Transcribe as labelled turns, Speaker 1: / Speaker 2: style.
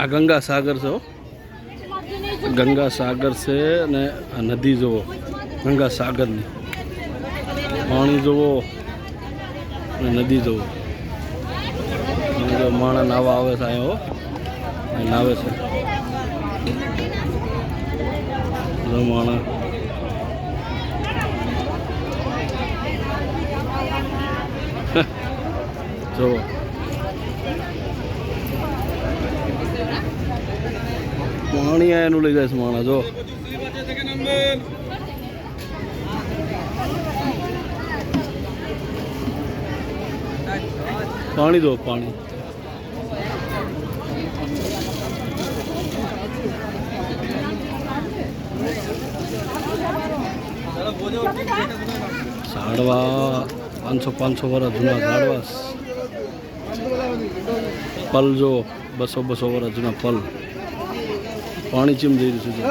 Speaker 1: આ ગંગા સાગર છે, ગંગા સાગર છે અને આ નદી જુઓ ગંગા સાગરની, પાણી જુઓ અને નદી જુઓ. માણસ નાવા આવે છે અહીંયા, નાવે છે માણસ. જુઓ પાણી એનું લઈ જાય છે માણસ. જો પાણી જો પાણી. ઝાડવા 500 વર્ષ જૂના ઝાડવા. પલ જો 200 વર્ષ જૂના પલ. પાણી ચીમ જઈ રહ્યું છે.